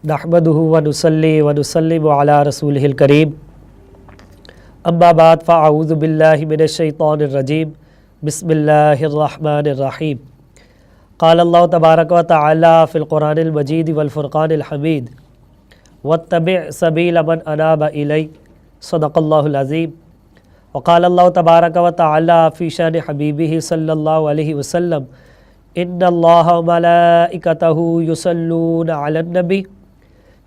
نحمدہ ونصلی ونسلم علی رسولہ الکریم اما بعد فاعوذ باللہ من الشیطان الرجیم بسم اللہ الرحمن الرحیم قال اللہ تبارک و تعالی فی القرآن المجید والفرقان الحمید واتبع سبیل من اناب الی صدق اللہ العظیم وقال اللہ تبارک و تعالی فی شان حبیبہ صلی اللہ علیہ وسلم ان اللہ وملائکتہ یصلون علی النبی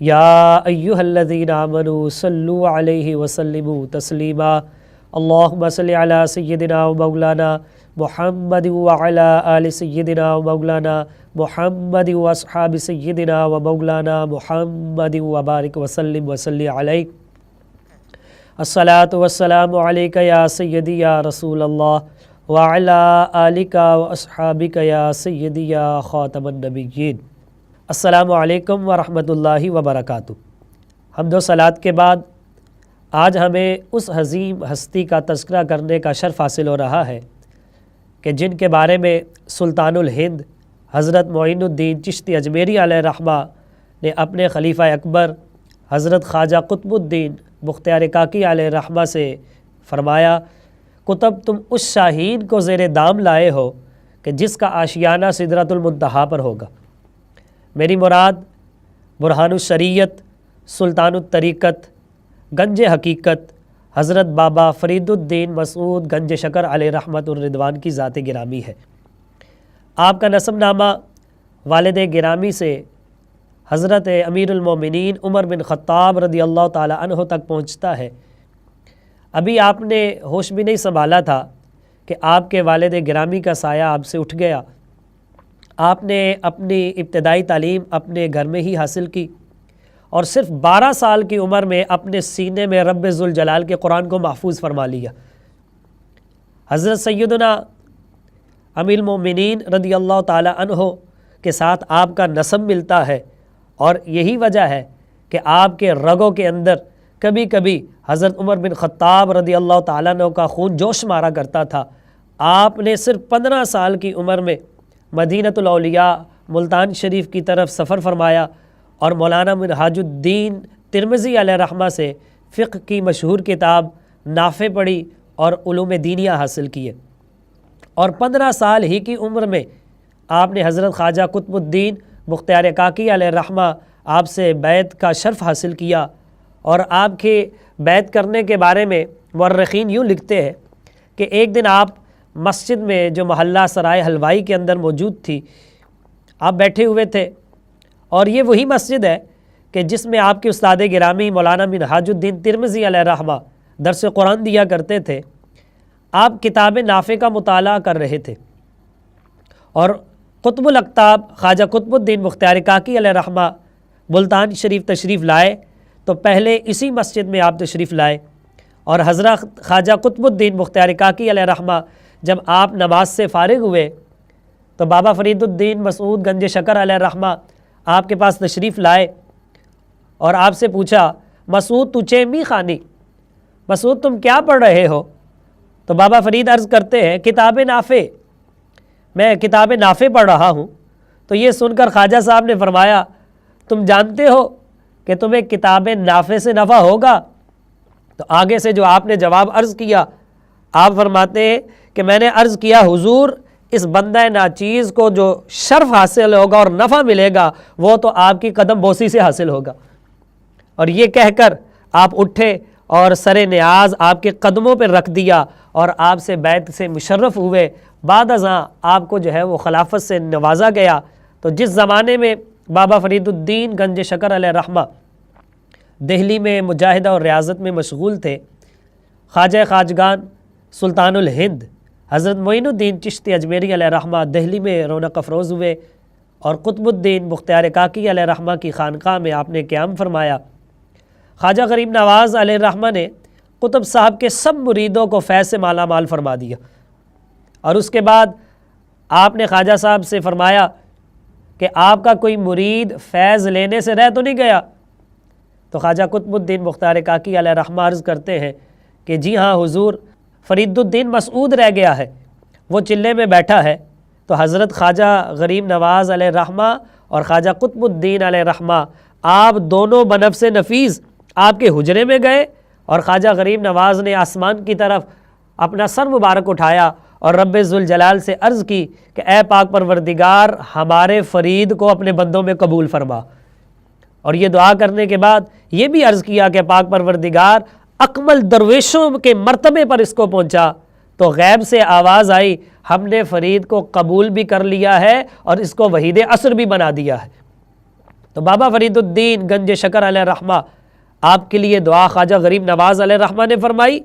یا ایہا الذین آمنوا صلوا علیہ وسلموا تسلیما اللہم صلی علی سیدنا و مولانا محمد وعلی آل سیدنا و مولانا محمد و اصحاب سیدنا و مولانا محمد وبارک وسلم وصلی علیہ الصلاۃ والسلام علیک یا سیدی یا رسول اللہ وعلی آلک و اصحابک یا سیدی یا خاتم النبیین۔ السلام علیکم ورحمۃ اللہ وبرکاتہ۔ حمد و صلوات کے بعد آج ہمیں اس عظیم ہستی کا تذکرہ کرنے کا شرف حاصل ہو رہا ہے کہ جن کے بارے میں سلطان الہند حضرت معین الدین چشتی اجمیری علیہ رحمہ نے اپنے خلیفہ اکبر حضرت خواجہ قطب الدین بختیار کاکی علیہ رحمہ سے فرمایا، کتب تم اس شاہین کو زیر دام لائے ہو کہ جس کا آشیانہ سدرۃ المنتہا پر ہوگا۔ میری مراد برہان الشریعت، سلطان الطریقت، گنج حقیقت حضرت بابا فرید الدین مسعود گنج شکر علیہ رحمت الرضوان کی ذات گرامی ہے۔ آپ کا نسب نامہ والد گرامی سے حضرت امیر المومنین عمر بن خطاب رضی اللہ تعالی عنہ تک پہنچتا ہے۔ ابھی آپ نے ہوش بھی نہیں سنبھالا تھا کہ آپ کے والد گرامی کا سایہ آپ سے اٹھ گیا۔ آپ نے اپنی ابتدائی تعلیم اپنے گھر میں ہی حاصل کی اور صرف 12 سال کی عمر میں اپنے سینے میں رب ذوالجلال کے قرآن کو محفوظ فرما لیا۔ حضرت سیدنا امیر المومنین رضی اللہ تعالی عنہ کے ساتھ آپ کا نسب ملتا ہے، اور یہی وجہ ہے کہ آپ کے رگوں کے اندر کبھی کبھی حضرت عمر بن خطاب رضی اللہ تعالیٰ عنہ کا خون جوش مارا کرتا تھا۔ آپ نے صرف 15 سال کی عمر میں مدینۃ الاولیاء ملتان شریف کی طرف سفر فرمایا اور مولانا منہاج الدین ترمذی علیہ رحمہ سے فقہ کی مشہور کتاب نافع پڑھی اور علوم دینیہ حاصل کیے، اور 15 سال ہی کی عمر میں آپ نے حضرت خواجہ قطب الدین بختیار کاکی علیہ رحمہ آپ سے بیعت کا شرف حاصل کیا۔ اور آپ کے بیعت کرنے کے بارے میں مورخین یوں لکھتے ہیں کہ ایک دن آپ مسجد میں جو محلہ سرائے حلوائی کے اندر موجود تھی، آپ بیٹھے ہوئے تھے، اور یہ وہی مسجد ہے کہ جس میں آپ کے استاد گرامی مولانا منہاج الدین ترمذی علیہ رحمہ درس قرآن دیا کرتے تھے۔ آپ کتاب نافع کا مطالعہ کر رہے تھے، اور قطب الاقطاب خواجہ قطب الدین بختیار کاکی علیہ رحمہ ملتان شریف تشریف لائے تو پہلے اسی مسجد میں آپ تشریف لائے، اور حضرت خواجہ قطب الدین بختیار کاکی علیہ رحمہ جب آپ نماز سے فارغ ہوئے تو بابا فرید الدین مسعود گنج شکر علیہ رحمہ آپ کے پاس تشریف لائے اور آپ سے پوچھا، مسعود تو چیمی خانی، مسعود تم کیا پڑھ رہے ہو؟ تو بابا فرید عرض کرتے ہیں، کتاب نافع، میں کتاب نافع پڑھ رہا ہوں۔ تو یہ سن کر خواجہ صاحب نے فرمایا، تم جانتے ہو کہ تمہیں کتاب نافع سے نفع ہوگا؟ تو آگے سے جو آپ نے جواب عرض کیا، آپ فرماتے ہیں کہ میں نے عرض کیا، حضور اس بندہ ناچیز کو جو شرف حاصل ہوگا اور نفع ملے گا وہ تو آپ کی قدم بوسی سے حاصل ہوگا۔ اور یہ کہہ کر آپ اٹھے اور سر نیاز آپ کے قدموں پہ رکھ دیا اور آپ سے بیعت سے مشرف ہوئے۔ بعد ازاں آپ کو جو ہے وہ خلافت سے نوازا گیا۔ تو جس زمانے میں بابا فرید الدین گنج شکر علیہ رحمہ دہلی میں مجاہدہ اور ریاضت میں مشغول تھے، خواجہ خواجگان سلطان الہند حضرت معین الدین چشتی اجمیری علیہ رحمہ دہلی میں رونق افروز ہوئے، اور قطب الدین بختیار کاکی علیہ رحمہ کی خانقاہ میں آپ نے قیام فرمایا۔ خواجہ غریب نواز علیہ رحمہ نے قطب صاحب کے سب مریدوں کو فیض سے مالا مال فرما دیا، اور اس کے بعد آپ نے خواجہ صاحب سے فرمایا کہ آپ کا کوئی مرید فیض لینے سے رہ تو نہیں گیا؟ تو خواجہ قطب الدین بختیار کاکی علیہ رحمہ عرض کرتے ہیں کہ جی ہاں حضور، فرید الدین مسعود رہ گیا ہے، وہ چلے میں بیٹھا ہے۔ تو حضرت خواجہ غریب نواز علیہ رحمہ اور خواجہ قطب الدین علیہ رحمہ آپ دونوں بنفس نفیس آپ کے حجرے میں گئے اور خواجہ غریب نواز نے آسمان کی طرف اپنا سر مبارک اٹھایا اور رب ذوالجلال سے عرض کی کہ اے پاک پروردگار ہمارے فرید کو اپنے بندوں میں قبول فرما، اور یہ دعا کرنے کے بعد یہ بھی عرض کیا کہ پاک پروردگار اکمل درویشوں کے مرتبے پر اس کو پہنچا۔ تو غیب سے آواز آئی ہم نے فرید کو قبول بھی کر لیا ہے اور اس کو وحید عصر بھی بنا دیا ہے۔ تو بابا فرید الدین گنج شکر علیہ رحمہ آپ کے لیے دعا خواجہ غریب نواز علیہ رحمہ نے فرمائی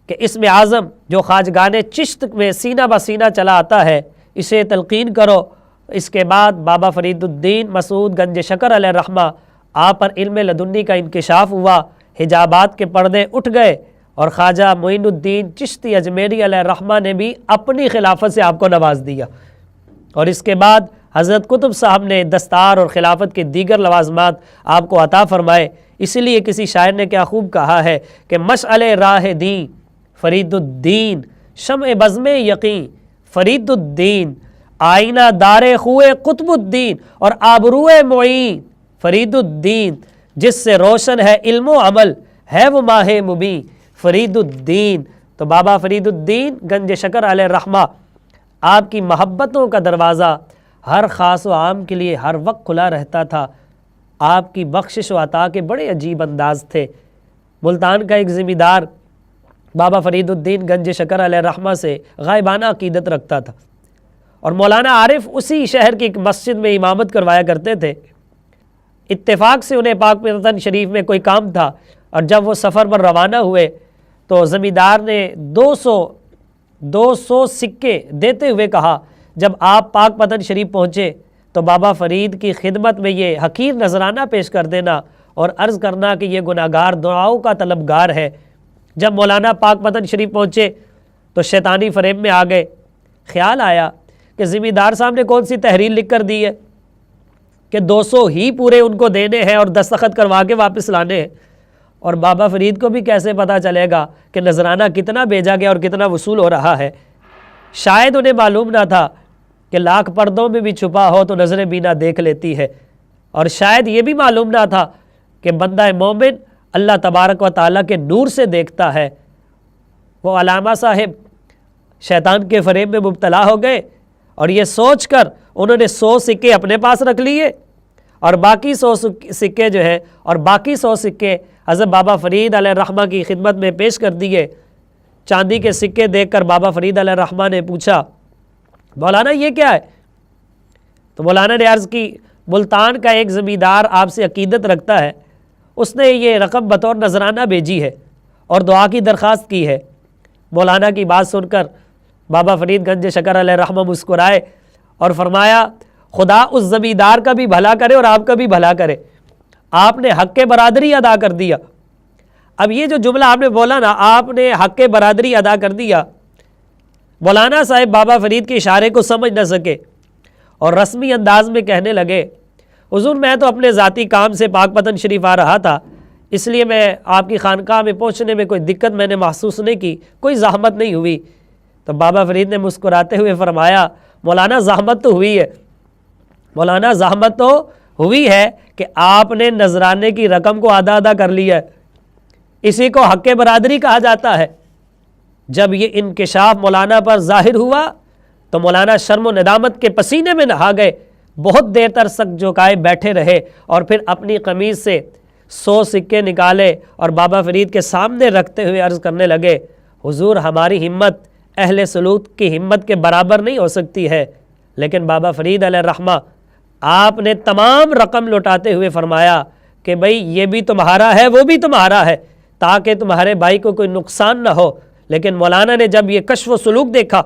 کہ اسم اعظم جو خواجگان چشت میں سینہ بسینہ چلا آتا ہے اسے تلقین کرو۔ اس کے بعد بابا فرید الدین مسعود گنج شکر علیہ رحمہ آپ پر علم لدنی کا انکشاف ہوا، حجابات کے پردے اٹھ گئے، اور خواجہ معین الدین چشتی اجمیری علیہ رحمہ نے بھی اپنی خلافت سے آپ کو نواز دیا، اور اس کے بعد حضرت قطب صاحب نے دستار اور خلافت کے دیگر لوازمات آپ کو عطا فرمائے۔ اسی لیے کسی شاعر نے کیا خوب کہا ہے کہ مشعل راہ دین فرید الدین، شمع بزم یقین فرید الدین، آئینہ دار خوئے قطب الدین، اور آبروئے معین فرید الدین، جس سے روشن ہے علم و عمل ہے وہ ماہ مبین فرید الدین۔ تو بابا فرید الدین گنج شکر علیہ رحمہ آپ کی محبتوں کا دروازہ ہر خاص و عام کے لیے ہر وقت کھلا رہتا تھا۔ آپ کی بخشش و عطا کے بڑے عجیب انداز تھے۔ ملتان کا ایک ذمہ دار بابا فرید الدین گنج شکر علیہ رحمہ سے غائبانہ عقیدت رکھتا تھا، اور مولانا عارف اسی شہر کی ایک مسجد میں امامت کروایا کرتے تھے۔ اتفاق سے انہیں پاک وطن شریف میں کوئی کام تھا، اور جب وہ سفر پر روانہ ہوئے تو زمیندار نے 200 سکے دیتے ہوئے کہا جب آپ پاک وطن شریف پہنچے تو بابا فرید کی خدمت میں یہ حقیر نذرانہ پیش کر دینا اور عرض کرنا کہ یہ گناہگار دعاؤں کا طلبگار ہے۔ جب مولانا پاک وطن شریف پہنچے تو شیطانی فریب میں آ گئے۔ خیال آیا کہ زمیندار صاحب نے کون سی تحریر لکھ کر دی ہے کہ 200 ہی پورے ان کو دینے ہیں اور دستخط کروا کے واپس لانے ہیں، اور بابا فرید کو بھی کیسے پتہ چلے گا کہ نذرانہ کتنا بھیجا گیا اور کتنا وصول ہو رہا ہے۔ شاید انہیں معلوم نہ تھا کہ لاکھ پردوں میں بھی چھپا ہو تو نظر بینا دیکھ لیتی ہے، اور شاید یہ بھی معلوم نہ تھا کہ بندہ مومن اللہ تبارک و تعالیٰ کے نور سے دیکھتا ہے۔ وہ علامہ صاحب شیطان کے فریب میں مبتلا ہو گئے، اور یہ سوچ کر انہوں نے 100 سکے اپنے پاس رکھ لیے، اور باقی 100 سکے جو ہے اور باقی 100 سکے حضرت بابا فرید علیہ رحمہ کی خدمت میں پیش کر دیے۔ چاندی کے سکے دیکھ کر بابا فرید علیہ رحمہ نے پوچھا مولانا یہ کیا ہے؟ تو مولانا نے عرض کی ملتان کا ایک زمیندار آپ سے عقیدت رکھتا ہے، اس نے یہ رقم بطور نذرانہ بھیجی ہے اور دعا کی درخواست کی ہے۔ مولانا کی بات سن کر بابا فرید گنج شکر علیہ رحمہ مسکرائے اور فرمایا خدا اس زمیندار کا بھی بھلا کرے اور آپ کا بھی بھلا کرے، آپ نے حق برادری ادا کر دیا۔ اب یہ جو جملہ آپ نے بولا نا، آپ نے حق برادری ادا کر دیا، مولانا صاحب بابا فرید کے اشارے کو سمجھ نہ سکے اور رسمی انداز میں کہنے لگے حضور میں تو اپنے ذاتی کام سے پاک وطن شریف آ رہا تھا، اس لیے میں آپ کی خانقاہ میں پہنچنے میں کوئی دقت میں نے محسوس نہیں کی، کوئی زحمت نہیں ہوئی۔ تو بابا فرید نے مسکراتے ہوئے فرمایا مولانا زحمت تو ہوئی ہے، مولانا زحمت تو ہوئی ہے کہ آپ نے نذرانے کی رقم کو ادا کر لیا ہے، اسی کو حق برادری کہا جاتا ہے۔ جب یہ انکشاف مولانا پر ظاہر ہوا تو مولانا شرم و ندامت کے پسینے میں نہا گئے، بہت دیر تک سک جھکائے بیٹھے رہے، اور پھر اپنی قمیض سے 100 سکے نکالے اور بابا فرید کے سامنے رکھتے ہوئے عرض کرنے لگے حضور ہماری ہمت اہل سلوک کی ہمت کے برابر نہیں ہو سکتی ہے، لیکن بابا فرید علیہ رحمہ آپ نے تمام رقم لوٹاتے ہوئے فرمایا کہ بھئی یہ بھی تمہارا ہے وہ بھی تمہارا ہے، تاکہ تمہارے بھائی کو کوئی نقصان نہ ہو۔ لیکن مولانا نے جب یہ کشف و سلوک دیکھا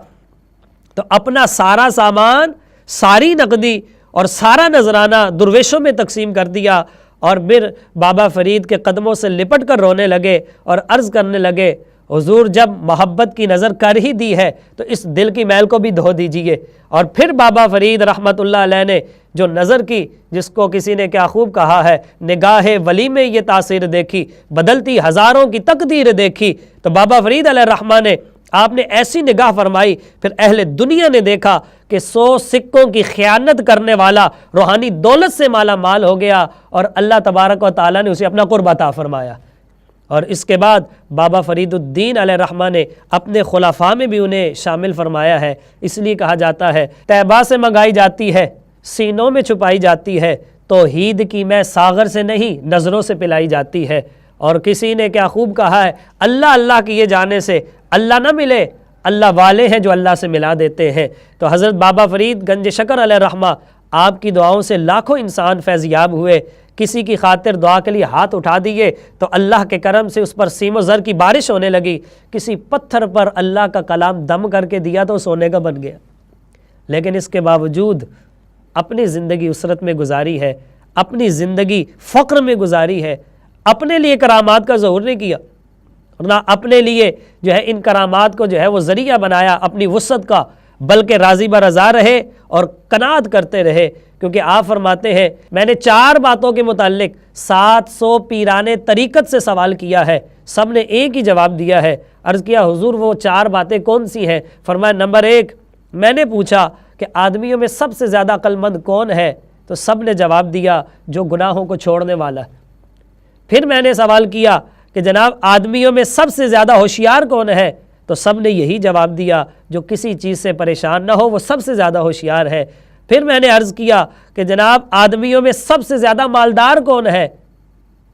تو اپنا سارا سامان، ساری نقدی اور سارا نذرانہ درویشوں میں تقسیم کر دیا، اور پھر بابا فرید کے قدموں سے لپٹ کر رونے لگے اور عرض کرنے لگے حضور جب محبت کی نظر کر ہی دی ہے تو اس دل کی میل کو بھی دھو دیجئے۔ اور پھر بابا فرید رحمت اللہ علیہ نے جو نظر کی، جس کو کسی نے کیا خوب کہا ہے نگاہ ولی میں یہ تاثیر دیکھی، بدلتی ہزاروں کی تقدیر دیکھی، تو بابا فرید علیہ رحمہ نے آپ نے ایسی نگاہ فرمائی، پھر اہل دنیا نے دیکھا کہ 100 سکوں کی خیانت کرنے والا روحانی دولت سے مالا مال ہو گیا، اور اللہ تبارک و تعالیٰ نے اسے اپنا قرب عطا فرمایا۔ اور اس کے بعد بابا فرید الدین علیہ الرحمہ نے اپنے خلفاء میں بھی انہیں شامل فرمایا ہے۔ اس لیے کہا جاتا ہے طیبہ سے منگائی جاتی ہے، سینوں میں چھپائی جاتی ہے، توحید کی میں ساغر سے نہیں نظروں سے پلائی جاتی ہے۔ اور کسی نے کیا خوب کہا ہے، اللہ اللہ کیے جانے سے اللہ نہ ملے، اللہ والے ہیں جو اللہ سے ملا دیتے ہیں۔ تو حضرت بابا فرید گنج شکر علیہ الرحمہ، آپ کی دعاؤں سے لاکھوں انسان فیضیاب ہوئے۔ کسی کی خاطر دعا کے لیے ہاتھ اٹھا دیے تو اللہ کے کرم سے اس پر سیم و زر کی بارش ہونے لگی، کسی پتھر پر اللہ کا کلام دم کر کے دیا تو سونے کا بن گیا۔ لیکن اس کے باوجود اپنی زندگی اسرت میں گزاری ہے، اپنی زندگی فقر میں گزاری ہے، اپنے لیے کرامات کا ظہور نہیں کیا، نہ اپنے لیے جو ہے ان کرامات کو جو ہے وہ ذریعہ بنایا اپنی وسعت کا، بلکہ راضی برضا رہے اور قناعت کرتے رہے۔ کیونکہ آپ فرماتے ہیں میں نے 4 باتوں کے متعلق 700 پیران طریقت سے سوال کیا ہے، سب نے ایک ہی جواب دیا ہے۔ عرض کیا حضور وہ 4 باتیں کون سی ہیں؟ فرمایا نمبر 1، میں نے پوچھا کہ آدمیوں میں سب سے زیادہ عقل مند کون ہے؟ تو سب نے جواب دیا جو گناہوں کو چھوڑنے والا ہے۔ پھر میں نے سوال کیا کہ جناب آدمیوں میں سب سے زیادہ ہوشیار کون ہے؟ تو سب نے یہی جواب دیا جو کسی چیز سے پریشان نہ ہو وہ سب سے زیادہ ہوشیار ہے۔ پھر میں نے عرض کیا کہ جناب آدمیوں میں سب سے زیادہ مالدار کون ہے؟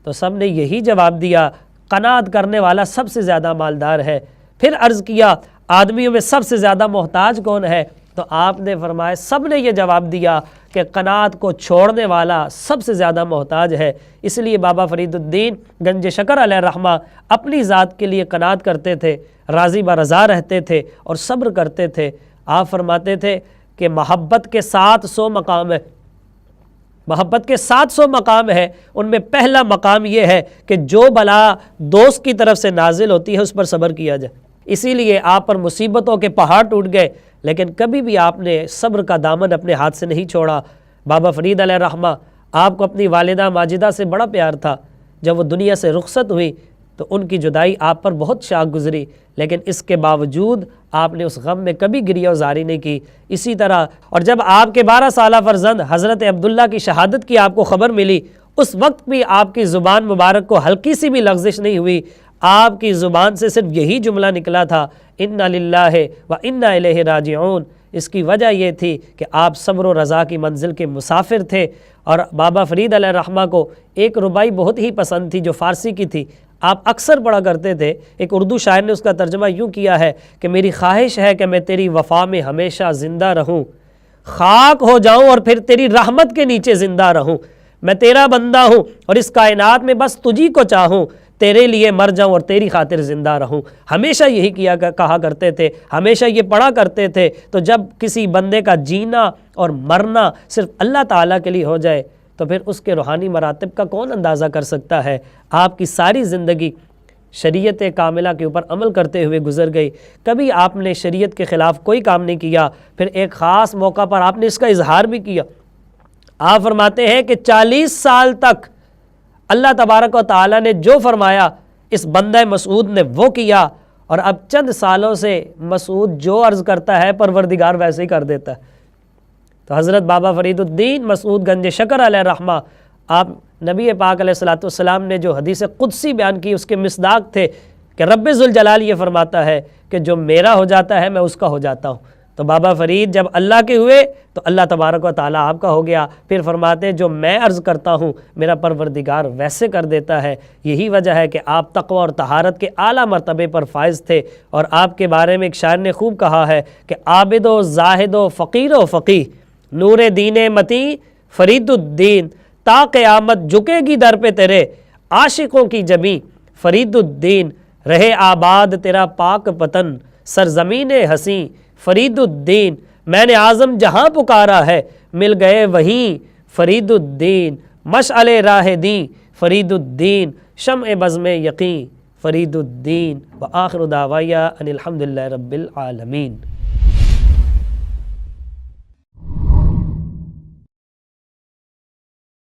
تو سب نے یہی جواب دیا قناعت کرنے والا سب سے زیادہ مالدار ہے۔ پھر عرض کیا آدمیوں میں سب سے زیادہ محتاج کون ہے؟ تو آپ نے فرمایا سب نے یہ جواب دیا کہ قناعت کو چھوڑنے والا سب سے زیادہ محتاج ہے۔ اس لیے بابا فرید الدین گنج شکر علیہ الرحمہ اپنی ذات کے لیے قناعت کرتے تھے، راضی برضا رہتے تھے اور صبر کرتے تھے۔ آپ فرماتے تھے کہ محبت کے 700 مقام ہے، محبت کے 700 مقام ہے، ان میں پہلا مقام یہ ہے کہ جو بلا دوست کی طرف سے نازل ہوتی ہے اس پر صبر کیا جائے۔ اسی لیے آپ پر مصیبتوں کے پہاڑ ٹوٹ گئے، لیکن کبھی بھی آپ نے صبر کا دامن اپنے ہاتھ سے نہیں چھوڑا۔ بابا فرید علیہ الرحمہ آپ کو اپنی والدہ ماجدہ سے بڑا پیار تھا۔ جب وہ دنیا سے رخصت ہوئی تو ان کی جدائی آپ پر بہت شاق گزری، لیکن اس کے باوجود آپ نے اس غم میں کبھی گریہ و زاری نہیں کی۔ اسی طرح اور جب آپ کے 12 سالہ فرزند حضرت عبداللہ کی شہادت کی آپ کو خبر ملی، اس وقت بھی آپ کی زبان مبارک کو ہلکی سی بھی لغزش نہیں ہوئی۔ آپ کی زبان سے صرف یہی جملہ نکلا تھا انا للہ و انا الیہ راجعون۔ اس کی وجہ یہ تھی کہ آپ صبر و رضا کی منزل کے مسافر تھے۔ اور بابا فرید علیہ الرحمہ کو ایک ربائی بہت ہی پسند تھی جو فارسی کی تھی، آپ اکثر پڑھا کرتے تھے۔ ایک اردو شاعر نے اس کا ترجمہ یوں کیا ہے کہ میری خواہش ہے کہ میں تیری وفا میں ہمیشہ زندہ رہوں، خاک ہو جاؤں اور پھر تیری رحمت کے نیچے زندہ رہوں۔ میں تیرا بندہ ہوں اور اس کائنات میں بس تجھی کو چاہوں، تیرے لیے مر جاؤں اور تیری خاطر زندہ رہوں۔ ہمیشہ یہی کہا کرتے تھے، ہمیشہ یہ پڑھا کرتے تھے۔ تو جب کسی بندے کا جینا اور مرنا صرف اللہ تعالیٰ کے لیے ہو جائے تو پھر اس کے روحانی مراتب کا کون اندازہ کر سکتا ہے۔ آپ کی ساری زندگی شریعت کاملہ کے اوپر عمل کرتے ہوئے گزر گئی، کبھی آپ نے شریعت کے خلاف کوئی کام نہیں کیا۔ پھر ایک خاص موقع پر آپ نے اس کا اظہار بھی کیا۔ آپ فرماتے ہیں کہ 40 سال تک اللہ تبارک و تعالیٰ نے جو فرمایا اس بندہ مسعود نے وہ کیا، اور اب چند سالوں سے مسعود جو عرض کرتا ہے پروردگار ویسے ہی کر دیتا ہے۔ تو حضرت بابا فرید الدین مسعود گنج شکر علیہ الرحمہ، آپ نبی پاک علیہ السلام نے جو حدیث قدسی بیان کی اس کے مصداق تھے کہ رب ذوالجلال یہ فرماتا ہے کہ جو میرا ہو جاتا ہے میں اس کا ہو جاتا ہوں۔ تو بابا فرید جب اللہ کے ہوئے تو اللہ تبارک و تعالیٰ آپ کا ہو گیا۔ پھر فرماتے ہیں جو میں عرض کرتا ہوں میرا پروردگار ویسے کر دیتا ہے۔ یہی وجہ ہے کہ آپ تقوی اور طہارت کے اعلیٰ مرتبے پر فائز تھے۔ اور آپ کے بارے میں ایک شاعر نے خوب کہا ہے کہ عابد و زاہد و فقیر و فقیہ، نور دین متیں فرید الدین، تا قیامت جھکے گی در پہ تیرے عاشقوں کی جبیں فرید الدین، رہے آباد تیرا پاک پتن سرزمین حسیں فرید الدین، میں نے اعظم جہاں پکارا ہے مل گئے وہیں فرید الدین، مشعل راہ دیں فرید الدین، شمع بزم یقین فرید الدین۔ وآخر دعوایا ان الحمدللہ رب العالمین۔